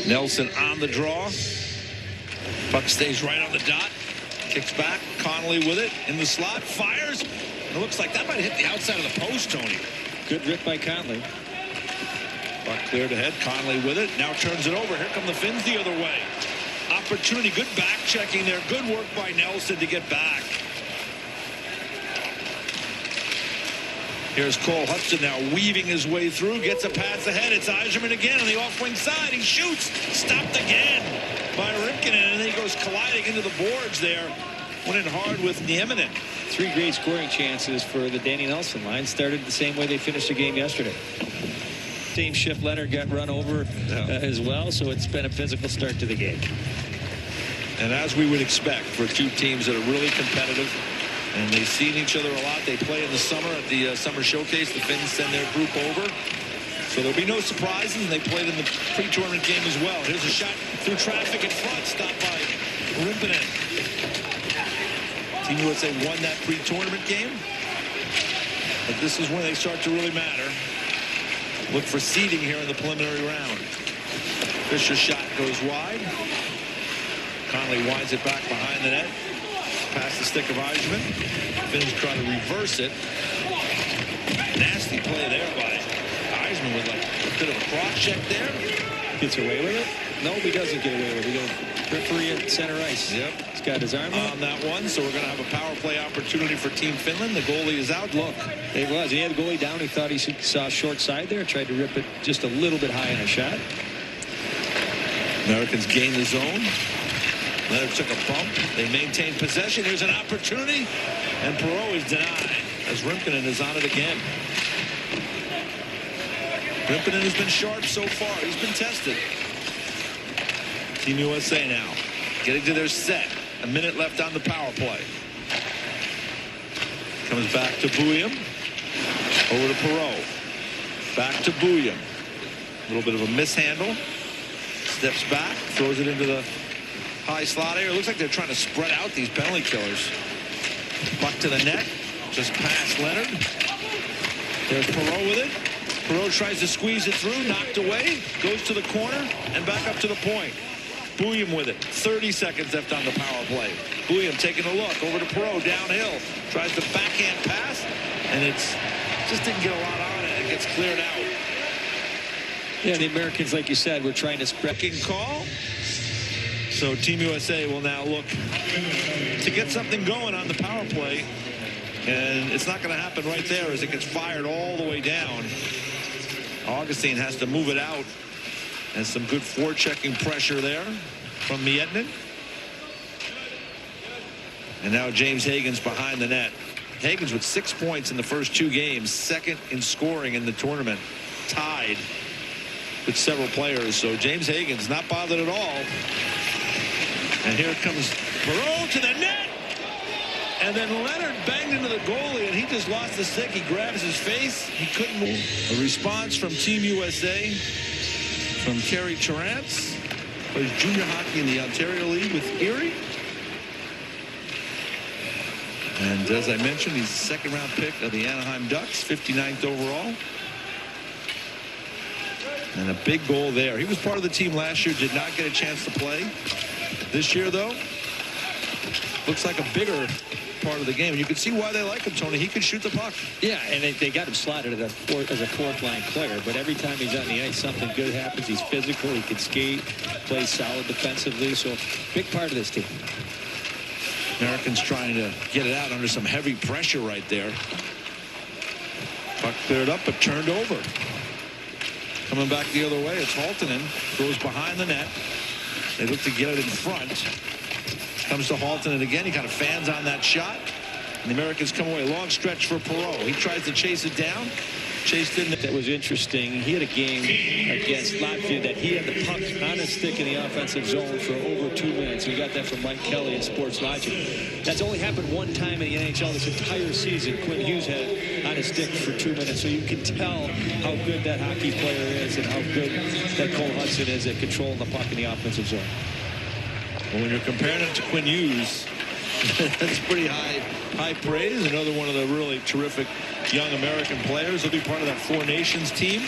Nelson on the draw. Puck stays right on the dot. Kicks back. Connolly with it in the slot. Fires. And it looks like that might hit the outside of the post, Tony. Good rip by Connolly. Puck cleared ahead. Connolly with it. Now turns it over. Here come the Finns the other way. Opportunity. Good back checking there. Good work by Nelson to get back. Here's Cole Hudson now weaving his way through. Gets a pass ahead. It's Yzerman again on the off-wing side. He shoots. Stopped again by Ripken. And then he goes colliding into the boards there. Went in hard with Nieminen. 3 great scoring chances for the Danny Nelson line. Started the same way they finished the game yesterday. Same shift. Leonard got run over as well. So it's been a physical start to the game. And as we would expect for two teams that are really competitive. And they've seen each other a lot. They play in the summer at the summer showcase. The Finns send their group over. So there'll be no surprises. And they played in the pre-tournament game as well. Here's a shot through traffic in front. Stopped by Rimpinen. Team USA won that pre-tournament game. But this is when they start to really matter. Look for seeding here in the preliminary round. Fisher's shot goes wide. Connolly winds it back behind the net. Past the stick of Yzerman. Finns try to reverse it. Nasty play there by Yzerman with like a bit of a cross check there. Gets away with it? No, he doesn't get away with it. He goes referee at center ice. Yep. He's got his arm on that one. So we're going to have a power play opportunity for Team Finland. The goalie is out. Look. It was. He had the goalie down. He thought he saw short side there. Tried to rip it just a little bit high in a shot. Americans gain the zone. Leonard took a bump. They maintain possession. Here's an opportunity. And Perreault is denied as Rimpinen is on it again. Rimpinen has been sharp so far. He's been tested. Team USA now getting to their set. A minute left on the power play. Comes back to Bouillon. Over to Perreault. Back to Bouillon. A little bit of a mishandle. Steps back. Throws it into the high slot area. It looks like they're trying to spread out these penalty killers. Puck to the net. Just past Leonard. There's Perreault with it. Perreault tries to squeeze it through. Knocked away. Goes to the corner and back up to the point. Bouillon with it. 30 seconds left on the power play. Bouillon taking a look over to Perreault downhill. Tries to backhand pass. And it's just didn't get a lot on it. It gets cleared out. Yeah, the Americans, like you said, were trying to spread. Call. So Team USA will now look to get something going on the power play. And it's not going to happen right there as it gets fired all the way down. Augustine has to move it out. And some good forechecking pressure there from Miettinen. And now James Hagen's behind the net. Hagen's with 6 points in the first 2 games. Second in scoring in the tournament. Tied with several players. So James Hagen's not bothered at all. And here comes Perreault to the net. And then Leonard banged into the goalie, and he just lost the stick. He grabs his face. He couldn't move. A response from Team USA from Kerry Terrance. Plays junior hockey in the Ontario League with Erie. And as I mentioned, he's the second-round pick of the Anaheim Ducks, 59th overall. And a big goal there. He was part of the team last year, did not get a chance to play. This year, though, looks like a bigger part of the game. And you can see why they like him, Tony. He can shoot the puck. Yeah, and they got him slotted as a fourth-line player. But every time he's on the ice, something good happens. He's physical. He can skate, plays solid defensively. So, big part of this team. Americans trying to get it out under some heavy pressure right there. Puck cleared up, but turned over. Coming back the other way, it's Halttunen. Throws behind the net. They look to get it in front. Comes to Halttunen again. He kind of fans on that shot. And the Americans come away. Long stretch for Perreault. He tries to chase it down. Chased in. That was interesting. He had a game against Latvia that he had the puck on his stick in the offensive zone for over 2 minutes. We got that from Mike Kelly in Sports Logic. That's only happened one time in the NHL this entire season. Quinn Hughes had it on his stick for 2 minutes. So you can tell how good that hockey player is and how good that Cole Hudson is at controlling the puck in the offensive zone. Well, when you're comparing it to Quinn Hughes, that's pretty high praise. Another one of the really terrific young American players. He'll be part of that Four Nations team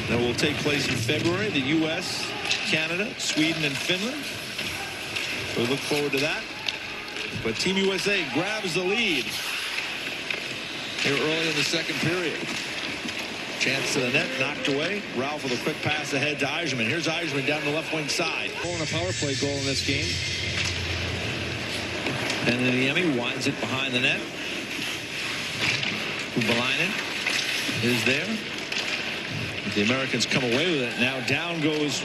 that will take place in February. The U.S. Canada, Sweden, and Finland. So we look forward to that. But Team USA grabs the lead here early in the second period. Chance to the net, knocked away. Ralph with a quick pass ahead to Yzerman. Here's Yzerman down the left wing side. Scoring a power play goal in this game. And then Niemi winds it behind the net. Kubalainen is there. The Americans come away with it. Now down goes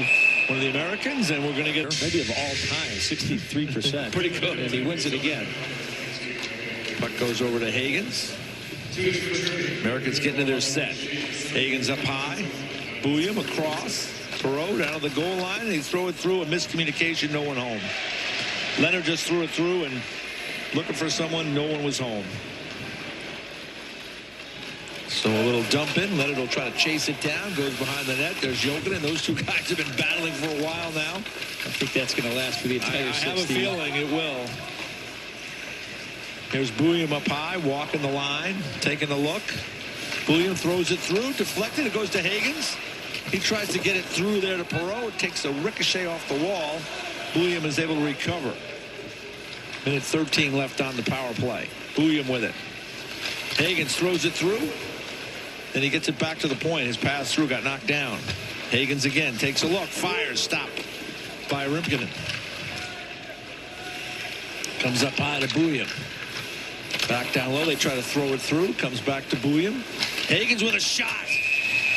one of the Americans, and we're going to get maybe of all time, 63%. Pretty good. And he wins it again. Puck goes over to Hagens. Americans get into their set. Hagens up high. Bouillon across. Perreault down to the goal line, and they throw it through. A miscommunication, no one home. Leonard just threw it through, and looking for someone, no one was home. So a little dump in. Leonard will try to chase it down. Goes behind the net. There's Jokinen. Those two guys have been battling for a while now. I think that's going to last for the entire 60. I have a feeling it will. Here's Bouillon up high, walking the line, taking a look. Bouillon throws it through, deflected. It goes to Hagens. He tries to get it through there to Perreault. It takes a ricochet off the wall. Bouillon is able to recover. Minute 13 left on the power play. Bouillon with it. Hagens throws it through. Then he gets it back to the point. His pass through got knocked down. Hagens again takes a look, fires, stopped by Rimkinen. Comes up high to Bouillon. Back down low, they try to throw it through. Comes back to Bouillon. Hagens with a shot.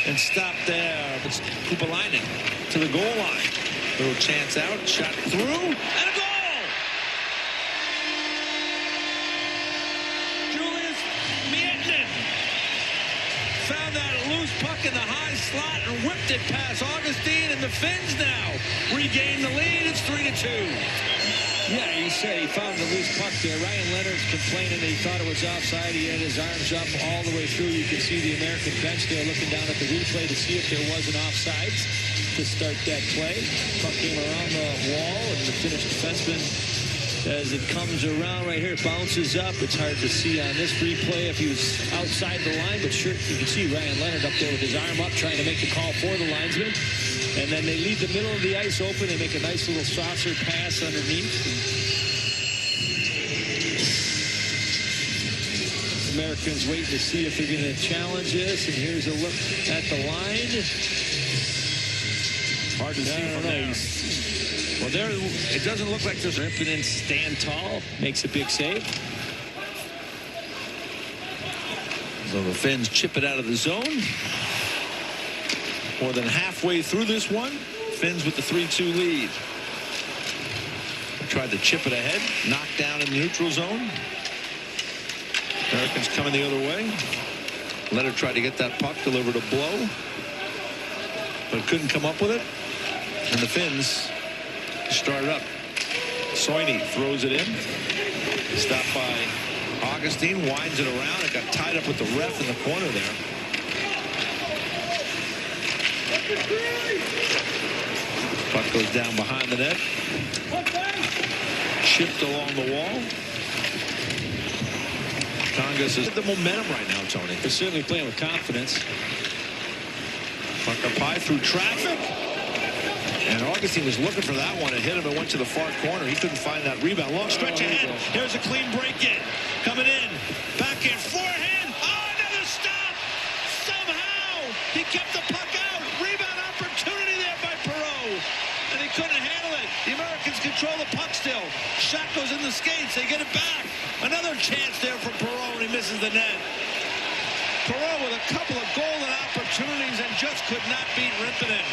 And stopped there. It's Kubalainen to the goal line. Little chance out, shot through, and a goal! Julius Miettinen found that loose puck in the high slot and whipped it past Augustine, and the Finns now regain the lead. It's 3-2. Yeah, he said he found the loose puck there. Ryan Leonard's complaining that he thought it was offside. He had his arms up all the way through. You can see the American bench there looking down at the replay to see if there was an offside to start that play. Puck came around the wall, and the Finnish defenseman, as it comes around right here, bounces up. It's hard to see on this replay if he was outside the line, but sure, you can see Ryan Leonard up there with his arm up trying to make the call for the linesman. And then they leave the middle of the ice open. They make a nice little saucer pass underneath. Americans waiting to see if they're going to challenge this. And here's a look at the line. Hard to see from there. Well, there, it doesn't look like there's Rimkinen stand tall, makes a big save. So the Finns chip it out of the zone. More than halfway through this one. Finns with the 3-2 lead. Tried to chip it ahead. Knocked down in the neutral zone. Americans coming the other way. Leonard tried to get that puck, delivered a blow, but couldn't come up with it. And the Finns started up. Soini throws it in. Stopped by Augustine. Winds it around. It got tied up with the ref in the corner there. Puck goes down behind the net. Chipped along the wall. Congas is the momentum right now, Tony. They're certainly playing with confidence. Puck up high through traffic. And Augustine was looking for that one. It hit him and went to the far corner. He couldn't find that rebound. Long stretch ahead. Here's a clean break in. Coming in. Backhand, forehand. Oh, another stop. Somehow he kept the puck out. Rebound opportunity there by Perreault. And he couldn't handle it. The Americans control the puck still. Shot goes in the skates. They get it back. Another chance there for Perreault, and he misses the net. Perreault with a couple of golden opportunities and just could not beat Rimkinen.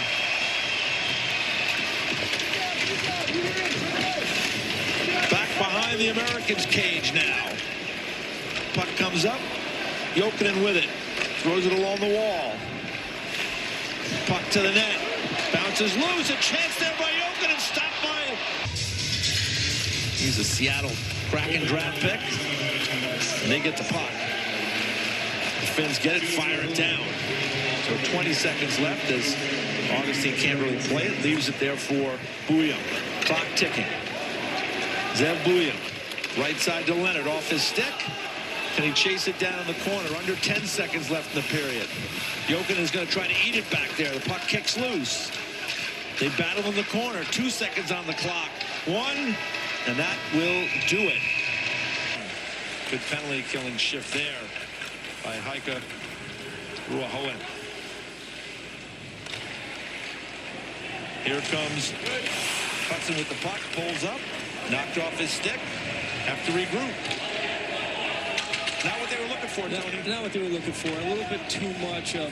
Back behind the Americans' cage now. Puck comes up. Jokinen with it. Throws it along the wall. Puck to the net. Bounces loose. A chance there by Jokinen. Stopped by... He's a Seattle Kraken draft pick. And they get the puck. The Finns get it, fire it down. So 20 seconds left as Augustine can't really play it. Leaves it there for Bouillon. Clock ticking. Zev Bouillon. Right side to Leonard. Off his stick. Can he chase it down in the corner? Under 10 seconds left in the period. Jokinen is going to try to eat it back there. The puck kicks loose. They battle in the corner. 2 seconds on the clock. 1, and that will do it. Good penalty killing shift there by Heike Ruohonen. Here comes Hudson with the puck, pulls up, knocked off his stick, have to regroup. Not what they were looking for, Tony. Not what they were looking for. A little bit too much of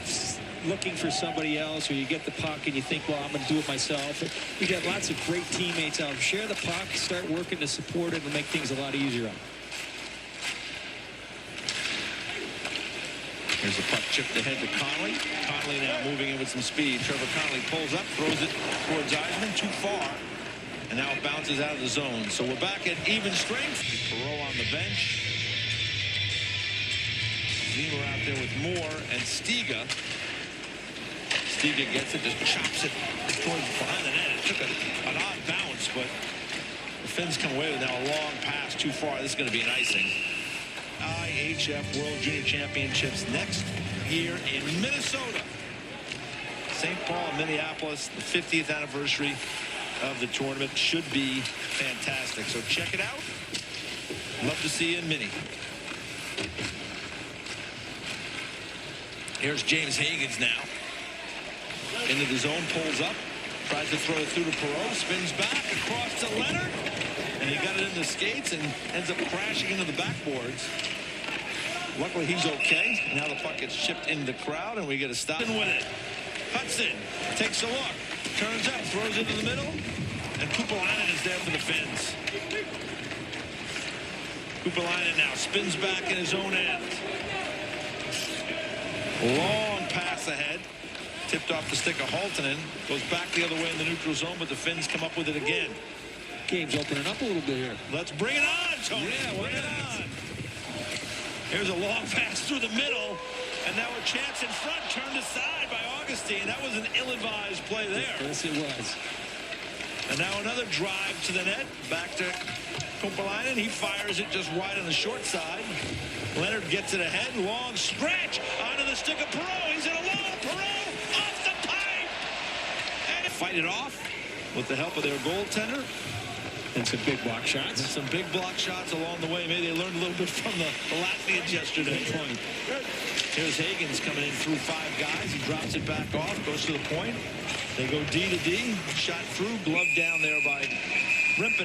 looking for somebody else, or you get the puck and you think, well, I'm going to do it myself. You got lots of great teammates out. Share the puck, start working to support it, and make things a lot easier. Here's the puck chipped ahead to Connolly. Connolly now moving in with some speed. Trevor Connolly pulls up, throws it towards Eisman, too far. And now it bounces out of the zone. So we're back at even strength. Perreault on the bench. Zimmer out there with Moore and Stiga. Stiga gets it, just chops it towards behind the net. It took an odd bounce, but the Finns come away with now a long pass too far. This is going to be an icing. IHF World Junior Championships next year in Minnesota. St. Paul and Minneapolis, the 50th anniversary of the tournament. Should be fantastic. So check it out. Love to see you in Minnie. Here's James Higgins now. Into the zone, pulls up, tries to throw it through to Perreault, spins back across to Leonard, and he got it in the skates and ends up crashing into the backboards. Luckily, he's okay. Now the puck gets chipped into the crowd, and we get a stop with it. Hudson takes a look, turns up, throws it into the middle, and Kupalainen is there for the Finns. Kupalainen now spins back in his own end. Long pass ahead. Tipped off the stick of Haltonen. Goes back the other way in the neutral zone, but the Finns come up with it again. Game's opening up a little bit here. Let's bring it on, Tony. Yeah, bring it on. Here's a long pass through the middle, and now a chance in front, turned aside by Augustine. That was an ill-advised play there. Yes, it was. And now another drive to the net. Back to Kupalainen. He fires it just wide on the short side. Leonard gets it ahead. Long stretch onto the stick of Perreault. He's in a low. Perreault off the pipe. And fight it off with the help of their goaltender. And some big block shots. And some big block shots along the way. Maybe they learned a little bit from the Latvians yesterday. Here's Higgins coming in through 5 guys. He drops it back off, goes to the point. They go D to D. Shot through, glove down there by Rimpin.